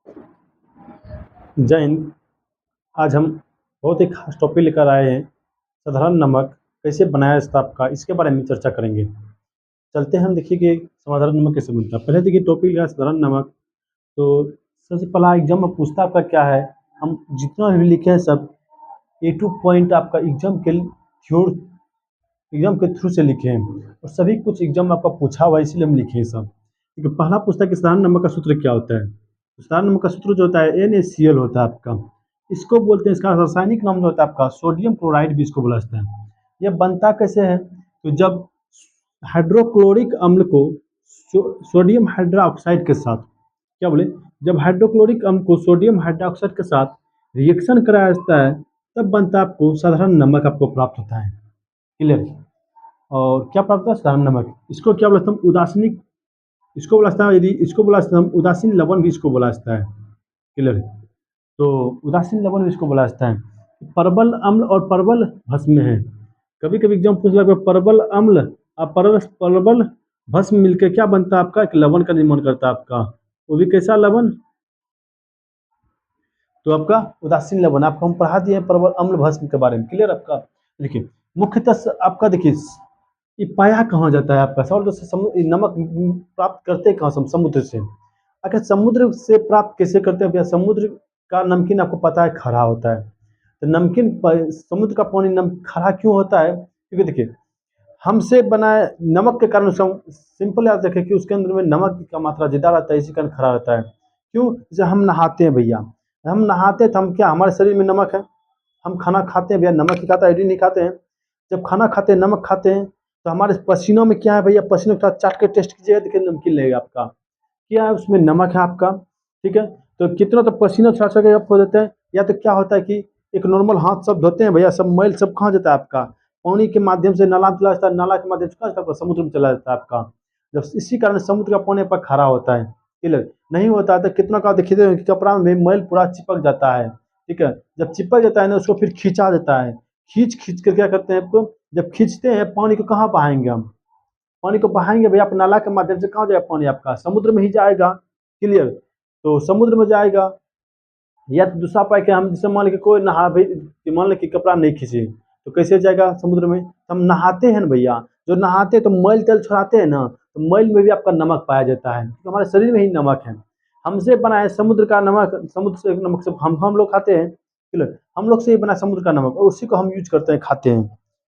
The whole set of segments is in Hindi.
जय हिंद। आज हम बहुत ही खास टॉपिक लेकर आए हैं। साधारण नमक कैसे बनाया जाता है आपका, इसके बारे में चर्चा करेंगे। चलते हैं हम, देखिए कि साधारण नमक कैसे बनता है। पहले देखिए टॉपिक है साधारण नमक। तो सबसे पहला एग्जाम में पूछता आपका क्या है, हम जितना भी लिखे हैं सब ए टू पॉइंट आपका एग्जाम के थ्रू से लिखे हैं, और सभी कुछ एग्जाम में आपका पूछा हुआ है, इसलिए हम लिखे हैं सब। क्योंकि पहला पूछता है कि साधारण नमक का सूत्र क्या होता है। तो साधारण नमक का सूत्र जो होता है NaCl होता है आपका। इसको बोलते हैं, इसका रासायनिक नाम जो होता है आपका सोडियम क्लोराइड भी इसको बोला जाता है। यह बनता कैसे है, तो जब हाइड्रोक्लोरिक अम्ल को सोडियम हाइड्रोक्साइड के साथ, क्या बोले, जब हाइड्रोक्लोरिक अम्ल को सोडियम हाइड्रोक्साइड के साथ रिएक्शन कराया जाता है, तब बनता है आपको साधारण नमक आपको प्राप्त होता है। क्लियर। और क्या प्राप्त होता है साधारण नमक, इसको क्या बोलते हैं हम, उदासीनिक, इसको बोला जाता है, यदि इसको बोला जाता है हम उदासीन लवण भी इसको बोला जाता है। क्लियर। तो उदासीन लवण भी इसको बोला जाता है। परबल अम्ल और परबल भस्म है। कभी कभी एग्जाम पूछ लगा परबल अम्ल और परबल भस्म मिलकर क्या बनता है आपका, एक लवण का निर्माण करता है आपका। वो भी कैसा लवण, तो आपका उदासीन लवण। आपको हम पढ़ा दिए परबल अम्ल भस्म के बारे में। क्लियर आपका। देखिए मुख्यतः आपका देखिए ये पाया कहाँ जाता है आपका, सवाल तो समुद्र नमक प्राप्त करते कहाँ से हम, समुद्र से। अगर समुद्र से प्राप्त कैसे करते हैं भैया, समुद्र का नमकीन आपको पता है खरा होता है। तो नमकीन समुद्र का पानी खरा क्यों होता है, क्योंकि देखिए हमसे बनाए नमक के कारण सिंपल याद रखें कि उसके अंदर में नमक का मात्रा ज़्यादा रहता है, इसी कारण खरा रहता है। क्यों, जैसे हम नहाते हैं भैया, हम नहाते हैं तो हम क्या, हमारे शरीर में नमक है। हम खाना खाते हैं भैया, नमक ही खाता है, आयोडीन नहीं खाते हैं। जब खाना खाते हैं नमक खाते हैं, तो हमारे पसीनों में क्या है भैया, पसीनों के साथ चाट के टेस्ट कीजिएगा, देखिए नमकीन लगेगा आपका। क्या है उसमें, नमक है आपका। ठीक है। तो कितना तो पसीना छाट छाट के आप खो देते हैं, या तो क्या होता है कि एक नॉर्मल हाथ सब धोते हैं भैया, सब मैल सब कहाँ जाता है आपका, पानी के माध्यम से नाला में चला जाता है, नाला के माध्यम से कहाँ जाता है, समुद्र में चला जाता है आपका। जब इसी कारण समुद्र का पानी पर खरा होता है। क्लियर। नहीं होता है तो कितना का देखिए कपड़ा में मैल पूरा चिपक जाता है। ठीक है। जब चिपक जाता है ना, उसको फिर खींचा जाता है। खींच खींच कर क्या करते हैं आपको, जब खींचते हैं पानी को कहाँ बहाएंगे हम, पानी को बहाएंगे भैया आप नाला के माध्यम से, कहाँ जाएगा पानी आपका, समुद्र में ही जाएगा। क्लियर। तो समुद्र में जाएगा। या तो दूसरा उपाय क्या, हम जैसे मान लीजिए कोई नहा भाई, मान लीजिए कि कपड़ा नहीं खींचे, तो कैसे जाएगा समुद्र में, हम नहाते हैं ना भैया, जो नहाते हैं तो मैल तैल छुड़ाते हैं ना, तो मैल में भी आपका नमक पाया जाता है, क्योंकि हमारे शरीर में ही नमक है। हमसे बना है समुद्र का नमक, समुद्र से नमक से हम लोग खाते हैं। क्लियर। हम लोग से ही बना समुद्र का नमक, और उसी को हम यूज करते हैं, खाते हैं।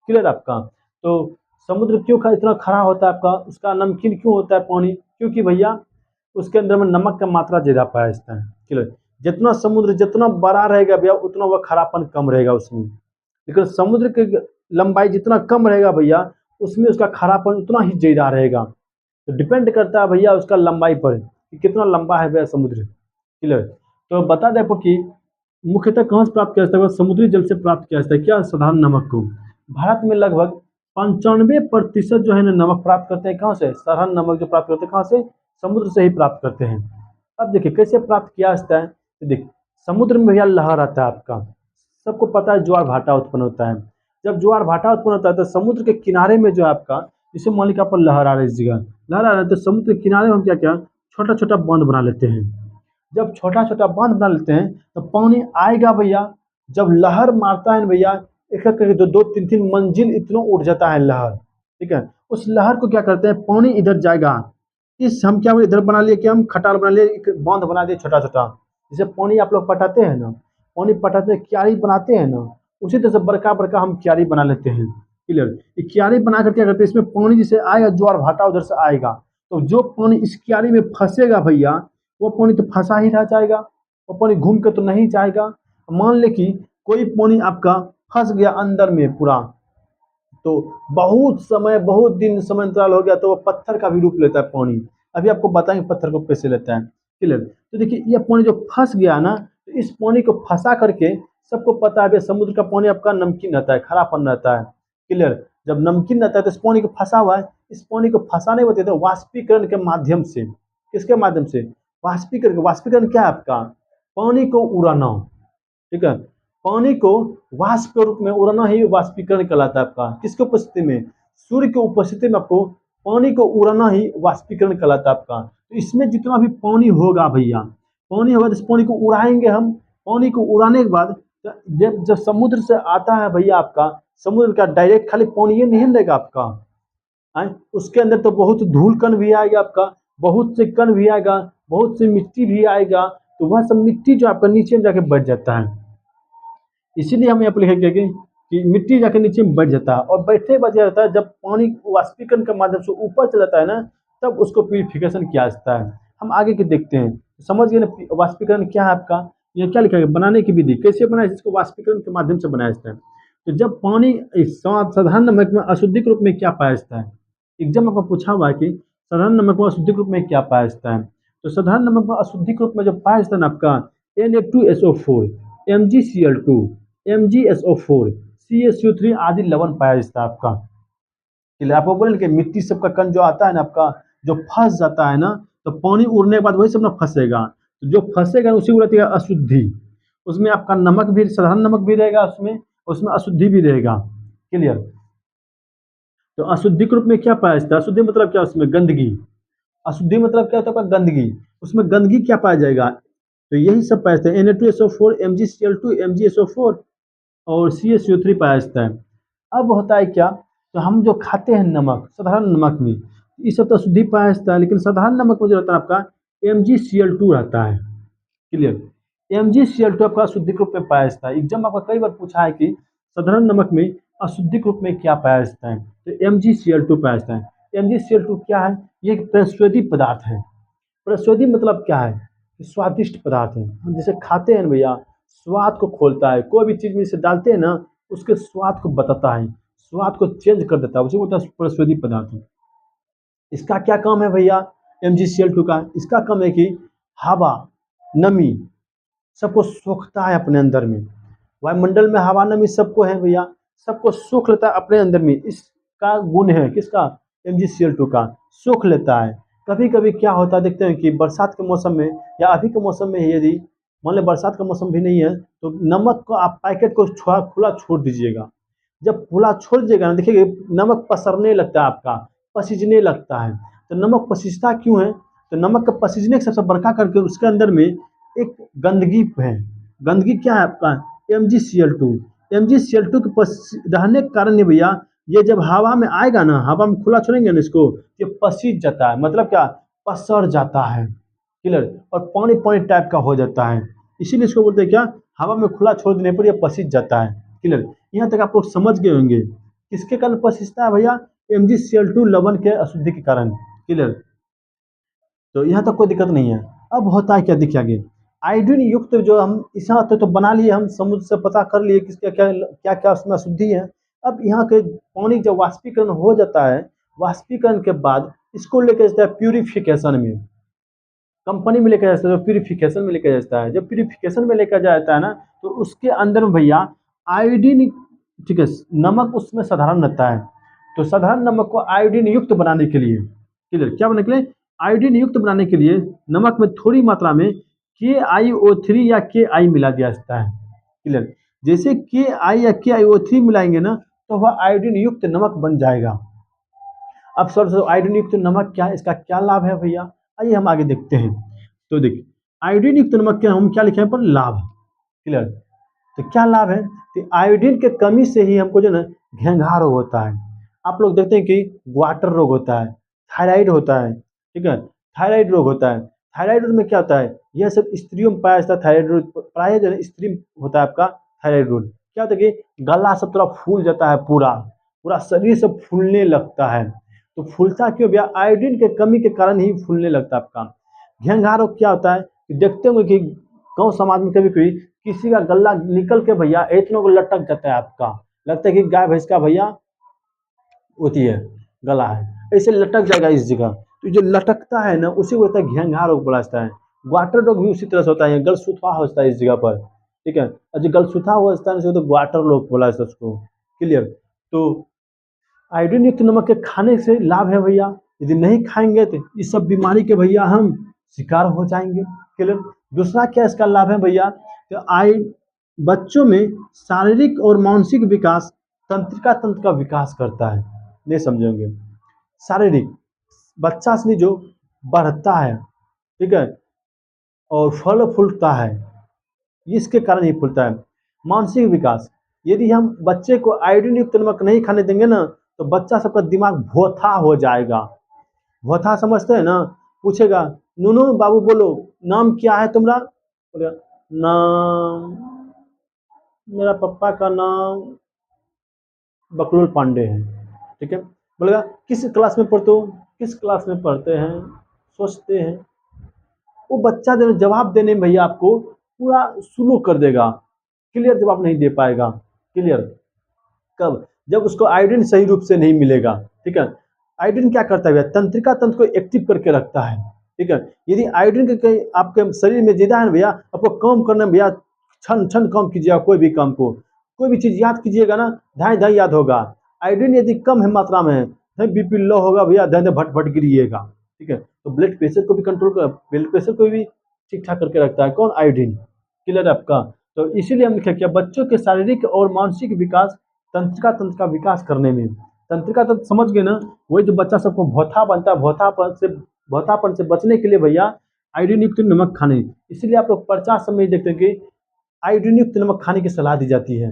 क्लियर आपका। तो समुद्र क्यों इतना खरा होता है आपका, उसका नमकीन क्यों होता है पानी, क्योंकि भैया उसके अंदर में नमक का मात्रा ज़्यादा पाया जाता है। क्लियर। जितना समुद्र जितना बड़ा रहेगा भैया, उतना वह खारापन कम रहेगा उसमें। लेकिन समुद्र की लंबाई जितना कम रहेगा भैया, उसमें उसका खारापन उतना ही ज़्यादा रहेगा। तो डिपेंड करता है भैया उसका लंबाई पर, कि कितना लंबा है भैया समुद्र। क्लियर। तो बता दें आपको कि मुख्यतः कहाँ से प्राप्त किया जाता है, समुद्री जल से प्राप्त किया जाता है, क्या, साधारण नमक को। भारत में लगभग 95% जो है ना नमक प्राप्त करते हैं, कहाँ से, साधारण नमक जो प्राप्त करते हैं कहाँ से, समुद्र से ही प्राप्त करते हैं। अब देखिए कैसे प्राप्त किया जाता है, तो देखिए समुद्र में भैया लहर आता है आपका, सबको पता है ज्वार भाटा उत्पन्न होता है। जब ज्वार भाटा उत्पन्न होता है तो समुद्र के किनारे में जो है आपका, जैसे मान लीजिए पर लहर आ रही है, इस जगह लहर आ रहा है, तो समुद्र के किनारे में हम क्या क्या छोटा छोटा बांध बना लेते हैं। जब छोटा छोटा बांध बना लेते हैं तो पानी आएगा भैया, जब लहर मारता है ना भैया, एक एक करके दो दो तीन तीन मंजिल इतना उठ जाता है लहर। ठीक है। उस लहर को क्या करते हैं, पानी इधर जाएगा, इस हम क्या इधर बना लिए कि हम खटाल बना लिए, एक बांध बना दिए छोटा छोटा। जैसे पानी आप लोग पटाते हैं ना, पानी पटाते क्यारी बनाते हैं ना, उसी तरह से बड़का बड़का हम क्यारी बना लेते हैं। क्लियर। ये क्यारी बना कर क्या करते हैं, इसमें पानी जैसे आएगा, ज्वार भाटा उधर से आएगा, तो जो पानी इस क्यारी में फंसेगा भैया, वो पानी तो फंसा ही रह जाएगा, वो पानी घूम के तो नहीं जाएगा। मान ले कि कोई पानी आपका फंस गया अंदर में पूरा, तो बहुत समय, बहुत दिन समय अंतराल हो गया, तो वो पत्थर का भी रूप लेता है पानी। अभी आपको बताएंगे पत्थर को कैसे लेता है। क्लियर। तो देखिए ये पानी जो फंस गया ना, तो इस पानी को फंसा करके, सबको पता है समुद्र का पानी आपका नमकीन रहता है, खारापन रहता है। क्लियर। जब नमकीन रहता है तो इस पानी को फंसा हुआ है, इस पानी को फंसाने होते तो वाष्पीकरण के माध्यम से, किसके माध्यम से, वाष्पीकरण। वाष्पीकरण क्या है आपका, पानी को उड़ाना। ठीक है। पानी को वाष्प के रूप में उड़ाना ही वाष्पीकरण कहलाता है आपका, किसके उपस्थिति में, सूर्य की उपस्थिति में आपको पानी को उड़ाना ही वाष्पीकरण कहलाता है आपका। तो इसमें जितना भी पानी होगा भैया, पानी होगा तो इस पानी को उड़ाएंगे हम। पानी को उड़ाने के बाद जब जब समुद्र से आता है भैया आपका, समुद्र का डायरेक्ट खाली पानी ये नहीं रहेगा आपका, उसके अंदर तो बहुत धूल कण भी आएगा आपका, बहुत से कण भी आएगा, बहुत सी मिट्टी भी आएगा। तो वह सब मिट्टी जो आपका नीचे में जाके बैठ जाता है। इसीलिए हम यहाँ पे लिखेंगे कि मिट्टी जाके नीचे में बैठ जाता है, और बैठने के बाद क्या होता है, जब पानी वाष्पीकरण के माध्यम से ऊपर चला जाता है ना, तब उसको प्यूरिफिकेशन किया जाता है। हम आगे के देखते हैं, समझ गए ना वाष्पीकरण क्या है आपका। ये क्या लिखा है, बनाने की विधि कैसे बनाया, जिसको वाष्पीकरण के माध्यम से बनाया जाता है। तो जब पानी साधारण नमक में अशुद्धिक रूप में क्या पाया जाता है, एग्जाम आपका पूछा हुआ है कि साधारण नमक में अशुद्धिक रूप में क्या पाया जाता है। तो साधारण नमक में अशुद्धिक रूप में जो पाया जाता है ना आपका, Na2SO4, MgCl2, MgSO4, CaCO3 आदि लवण पाया जाता है आपका। इसलिए आपको बोले कि मिट्टी सबका कण जो आता है ना आपका, जो फंस जाता है ना, तो पानी उड़ने के बाद वही सब ना फंसेगा, तो जो फंसेगा उसी को कहते हैं अशुद्धि। उसमें आपका नमक भी, साधारण नमक भी रहेगा उसमें, उसमें अशुद्धि भी रहेगा। क्लियर। तो अशुद्धि के रूप में क्या पाया जाता है, अशुद्धि मतलब क्या, उसमें गंदगी। अशुद्धि मतलब क्या होता है, गंदगी। उसमें गंदगी क्या पाया जाएगा, तो यही सब पाया जाता है, Na2SO4, MgCl2, MgSO4 और CaCO3 पाया जाता है। अब होता है क्या, तो हम जो खाते हैं नमक, साधारण नमक में ये सब तो अशुद्धि पाया जाता है, लेकिन साधारण नमक में जो रहता है आपका MgCl2 रहता है। क्लियर। MgCl2 आपका अशुद्धिक रूप में पाया जाता है। एग्जाम आपका कई बार पूछा है कि साधारण नमक में अशुद्धिक रूप में क्या पाया जाता है, तो MgCl2 पाया जाता है। MgCl2 क्या है, ये एक प्रस्वेदी पदार्थ है। प्रस्वेदी मतलब क्या है, स्वादिष्ट पदार्थ है। हम जैसे खाते हैं ना भैया, स्वाद को खोलता है, कोई भी चीज में इसे डालते हैं ना, उसके स्वाद को बताता है, स्वाद को चेंज कर देता है, उसे बोलता है प्रस्वेदी पदार्थ। इसका क्या काम है भैया, MgCl2 का, इसका काम है कि हवा, नमी सबको सोखता है अपने अंदर में। वायुमंडल में हवा नमी सबको है भैया, सबको सोख लेता है अपने अंदर में। इसका गुण है किसका, MgCl2 का, सोख लेता है। कभी कभी क्या होता है, देखते हैं कि बरसात के मौसम में या अभी के मौसम में, यदि मान लो बरसात का मौसम भी नहीं है, तो नमक को आप पैकेट को खुला छोड़ दीजिएगा। जब खुला छोड़ दीजिएगा ना, देखिए नमक पसरने लगता है आपका, पसीजने लगता है। तो नमक पसीजता क्यों है, तो नमक का पसीजने का सबसे बड़का करके उसके अंदर में एक गंदगी है। गंदगी क्या है आपका, MgCl2। MgCl2 के रहने के कारण, भैया ये जब हवा में आएगा ना, हवा में खुला छोड़ेंगे ना इसको, ये पसीज जाता है, मतलब क्या, पसर जाता है। क्लियर। और पानी पानी टाइप का हो जाता है, इसीलिए इसको बोलते हैं क्या, हवा में खुला छोड़ देने पर यह पसीज जाता है। क्लियर। यहाँ तक आप लोग समझ गए होंगे किसके कारण पसीजता है भैया, MgCl2 लवण के अशुद्धि के कारण। क्लियर। तो यहाँ तक कोई दिक्कत नहीं है। अब होता है क्या, देखिए आगे, आयोडीन युक्त जो हम यहाँ तो बना लिए, हम समुद्र से पता कर लिए किसका क्या क्या क्या उसमें अशुद्धि है। अब यहाँ के पानी जब वाष्पीकरण हो जाता है, वाष्पीकरण के बाद इसको लेकर जाता है प्यूरिफिकेशन में, कंपनी में लेकर जाता है, प्यूरिफिकेशन में लेकर जाता है। जब प्यूरिफिकेशन में लेकर जाता है ना, तो उसके अंदर में भैया आयोडीन, ठीक है, नमक उसमें साधारण रहता है। तो साधारण नमक को आयोडीन युक्त बनाने के लिए, क्लियर, क्या बनाने के लिए, आयोडीन युक्त बनाने के लिए नमक में थोड़ी मात्रा में KiO3 या Ki मिला दिया जाता है। क्लियर। जैसे Ki या KiO3 मिलाएंगे ना, तो वह आयोडीन युक्त नमक बन जाएगा। अब सर आयोडीन युक्त नमक क्या है, इसका क्या लाभ है भैया, आइए हम आगे देखते हैं। तो देखिए आयोडीन युक्त नमक के हम क्या लिखे हैं पर लाभ। क्लियर। तो क्या लाभ है, कि आयोडीन के कमी से ही हमको जो ना घेंघा रोग होता है। आप लोग देखते हैं कि ग्वाटर रोग होता है, थायराइड होता है, ठीक है, थायराइड रोग होता है। थायराइड रोग में क्या होता है, यह सब स्त्रियों में पाया जाता है। थायराइड रोग प्राय जो है स्त्री में होता है आपका थायराइड रोग। क्या होता है कि गला सब तरफ फूल जाता है, पूरा पूरा शरीर सब फूलने लगता है। तो फूलता क्यों भैया, आयोडीन के कमी के कारण ही फूलने लगता है आपका। घेंघा रोग क्या होता है, कि देखते होंगे कि गांव समाज में कभी कभी किसी का गला निकल के भैया इतनों को लटक जाता है आपका, लगता है कि गाय भैंस का भैया होती है, गला है, ऐसे लटक जाएगा इस जगह। तो जो लटकता है ना, उसी को होता है घेंघा रोग बोला जाता है। ग्वाटर रोग भी उसी तरह से होता है, गल सुथा होता है इस जगह पर, ठीक है। और जो गल सुथा हुआ स्थान से तो ग्वाटर रोग बोला जाता है उसको। क्लियर। तो आयोडीन युक्त नमक के खाने से लाभ है भैया, यदि नहीं खाएंगे तो इस सब बीमारी के भैया हम शिकार हो जाएंगे। क्लियर। दूसरा क्या इसका लाभ है भैया, तो बच्चों में शारीरिक और मानसिक विकास, तंत्रिका तंत्र का विकास करता है। नहीं समझेंगे, शारीरिक, बच्चा से जो बढ़ता है, ठीक है, और फल फूलता है, इसके कारण ही फूलता है। मानसिक विकास, यदि हम बच्चे को आयोडीन युक्त नमक नहीं खाने देंगे ना, तो बच्चा सबका दिमाग भोथा हो जाएगा। भोथा समझते हैं ना? पूछेगा, नूनू बाबू बोलो, नाम क्या है तुम्हारा? बोलेगा, नाम, मेरा पापा का नाम बकलोल पांडे है। ठीक है, बोलेगा किस क्लास में पढ़ते हो? किस क्लास में पढ़ते हैं? सोचते हैं, वो बच्चा जो जवाब देने में भैया आपको पूरा स्लो कर देगा, क्लियर जवाब नहीं दे पाएगा। क्लियर कब? जब उसको आयोडीन सही रूप से नहीं मिलेगा। ठीक है, आयोडीन क्या करता है भैया? तंत्रिका तंत्र को एक्टिव करके रखता है। ठीक है, यदि आयोडीन के कहीं आपके शरीर में ज्यादा है ना भैया, आपको काम करने में भैया क्षण क्षण काम कीजिएगा, कोई भी काम को, कोई भी चीज याद कीजिएगा ना, धाए धाए याद होगा। आयोडीन यदि कम है मात्रा में है, बीपी लो होगा भैया, धाए धाए भट भट गिरिएगा। ठीक है, तो ब्लड प्रेशर को भी कंट्रोल कर, ब्लड प्रेशर को भी ठीक ठाक करके रखता है कौन? आयोडीन। क्लियर है आपका? तो इसीलिए हम लिखे क्या, बच्चों के शारीरिक और मानसिक विकास, तंत्रिका तंत्र का विकास करने में, तंत्रिका तंत्र समझ गए ना? वही जो बच्चा सबको भोथा बनता है, भोथापन से बचने के लिए भैया आयोडीन युक्त नमक खाने, इसीलिए आप लोग प्रचार समय देखते हैं कि आयोडीन युक्त नमक खाने की सलाह दी जाती है।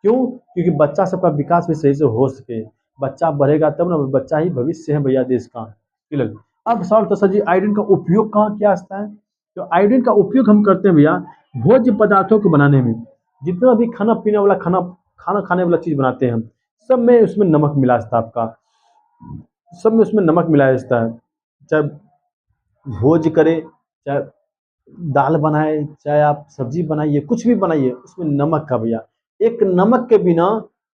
क्यों? क्योंकि बच्चा सबका विकास भी सही से हो सके। बच्चा बढ़ेगा तब ना, बच्चा ही भविष्य है भैया देश का। क्लियर? अब सवाल तो सर जी, आयोडीन का उपयोग कहाँ किया जाता है? तो आयोडीन का उपयोग हम करते हैं भैया भोज्य पदार्थों को बनाने में। जितना भी खाना पीने वाला, खाना खाना खाने वाला चीज बनाते हैं हम, सब में उसमें नमक मिला जाता है आपका, सब में उसमें नमक मिलाया जाता है। चाहे भोज करें, चाहे दाल बनाए, चाहे आप सब्जी बनाइए, कुछ भी बनाइए, उसमें नमक का भैया, एक नमक के बिना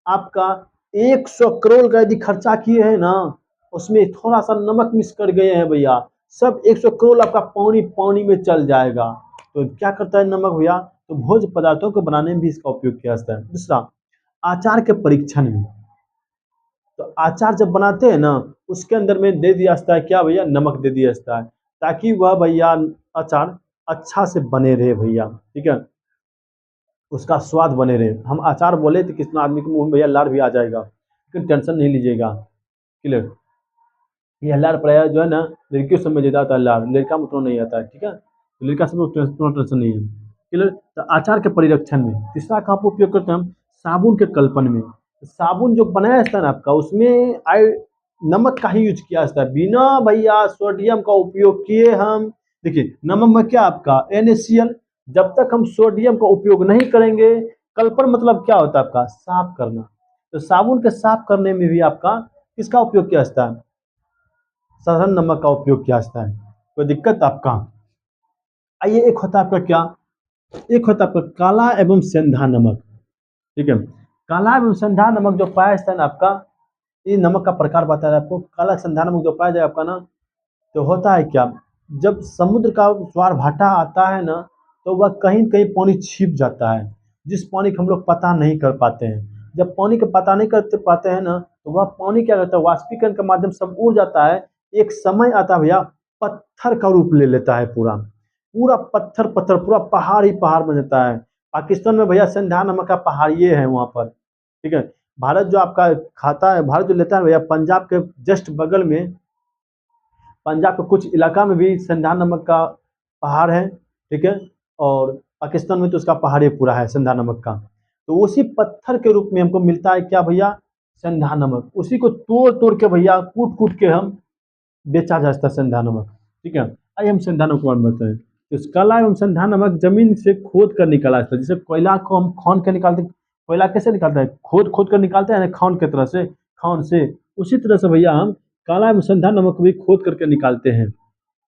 आपका 100 करोड़ का यदि खर्चा किए हैं ना, उसमें थोड़ा सा नमक मिस कर गए हैं भैया, सब 100 करोड़ आपका पानी पानी में चल जाएगा। तो क्या करता है नमक भैया? तो भोज्य पदार्थों को बनाने में भी इसका उपयोग किया जाता है। दूसरा, आचार के परीक्षण में, तो अचार जब बनाते हैं ना, उसके अंदर में दे दिया जाता है क्या भैया? नमक दे दिया जाता है, ताकि वह भैया अचार अच्छा से बने रहे भैया। ठीक है, उसका स्वाद बने रहे। हम अचार बोले तो कितना आदमी के मुंह में भैया लार भी आ जाएगा, लेकिन टेंशन नहीं लीजिएगा। क्लियर? ये लार प्राय जो है ना, लड़कियों सब में ज्यादा आता है लार, लड़का में उतना नहीं आता है। ठीक है, तो लड़का सब में उतना टेंशन नहीं है। क्लियर? तो अचार के परिरक्षण में, तीसरा कहाँ पर उपयोग करते हैं हम? साबुन के कल्पन में। साबुन जो बनाया जाता है ना आपका, उसमें आई नमक का ही यूज किया जाता है, बिना भैया सोडियम का उपयोग किए हम। देखिए नमक में क्या आपका NaCl, जब तक हम सोडियम का उपयोग नहीं करेंगे, कल्पन मतलब क्या होता है आपका? साफ करना। तो साबुन के साफ करने में भी आपका किसका उपयोग किया जाता है? साधारण नमक का उपयोग किया जाता है। कोई दिक्कत आपका? आइए, एक होता है आपका क्या, एक होता है आपका काला एवं सेंधा नमक। ठीक है, काला एवं सेंधा नमक जो पाया जाता है ना आपका, ये नमक का प्रकार बताया आपको। काला सेंधा नमक जो पाया जाए आपका ना, तो होता है क्या, जब समुद्र का ज्वार भाटा आता है ना, तो वह कहीं कहीं पानी छिप जाता है, जिस पानी को हम लोग पता नहीं कर पाते हैं। जब पानी का पता नहीं कर पाते हैं ना, तो वह पानी क्या करता है, वाष्पीकरण के माध्यम से सब उड़ जाता है। एक समय आता है भैया, पत्थर का रूप ले लेता है, पूरा पूरा पत्थर पत्थर, पूरा पहाड़ ही पहाड़ बन जाता है। पाकिस्तान में भैया सिंधा नमक का पहाड़िए है वहाँ पर। ठीक है, भारत जो आपका खाता है, भारत जो लेता है भैया, पंजाब के जस्ट बगल में, पंजाब के कुछ इलाका में भी सिंधा नमक का पहाड़ है। ठीक है, और पाकिस्तान में तो उसका पहाड़ ही पूरा है सिंधा नमक का। तो उसी पत्थर के रूप में हमको मिलता है क्या भैया? सिंधा नमक। उसी को तोड़ तोड़ के भैया, कूट कूट के हम बेचा जाता है सिंधा नमक। ठीक है, आइए हम सिंधा नमक के बारे में बताएं। तो इस काला एवं सिंधा नमक जमीन से खोद कर निकाला जाता है। जैसे कोयला को हम खौन के निकालते हैं, कोयला कैसे निकालता है? खोद खोद कर निकालते हैं ना, खौन की तरह से, खौन से। उसी तरह से भैया हम काला एवं सिंधा नमक भी खोद करके निकालते हैं।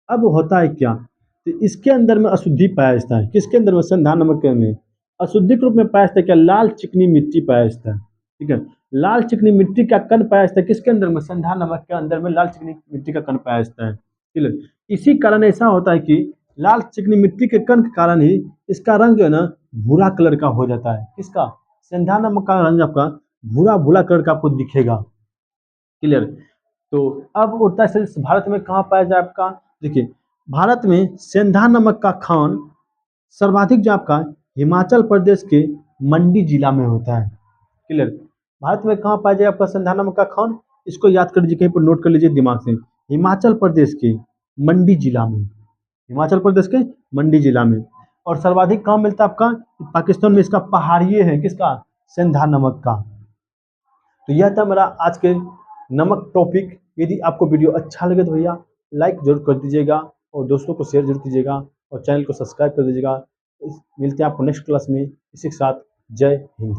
अब होता है क्या, तो इसके अंदर में अशुद्धि पाया जाता है। किसके अंदर में? सिंधा नमक के में अशुद्धि के रूप में पाया जाता है क्या? लाल चिकनी मिट्टी पाया जाता है। ठीक है, लाल चिकनी मिट्टी का कण पाया जाता है किसके अंदर में? सिंधा नमक के अंदर में लाल चिकनी मिट्टी का कण पाया जाता है। क्लियर? इसी कारण ऐसा होता है कि लाल चिकनी मिट्टी के कण के कारण ही इसका रंग जो है ना, भूरा कलर का हो जाता है। किसका? सिंधा नमक का रंग आपका भूरा भूरा कलर का आपको दिखेगा। क्लियर? तो अब उड़ता है भारत में कहाँ पाया जाए आपका? देखिए, भारत में सेंधा नमक का खान सर्वाधिक जो आपका हिमाचल प्रदेश के मंडी जिला में होता है। क्लियर? भारत में कहाँ पाया जाए आपका सेंधा नमक का खान? इसको याद कर लीजिए, कहीं पर नोट कर लीजिए दिमाग से। हिमाचल प्रदेश के मंडी जिला में। हिमाचल प्रदेश के मंडी जिला में। और सर्वाधिक कहाँ मिलता है आपका? पाकिस्तान में इसका पहाड़िए है, किसका? सेंधा नमक का। तो यह था मेरा आज के नमक टॉपिक। यदि आपको वीडियो अच्छा लगे तो भैया लाइक जरूर कर दीजिएगा और दोस्तों को शेयर जरूर कीजिएगा और चैनल को सब्सक्राइब कर दीजिएगा। मिलते हैं आपको नेक्स्ट क्लास में, इसी के साथ जय हिंद।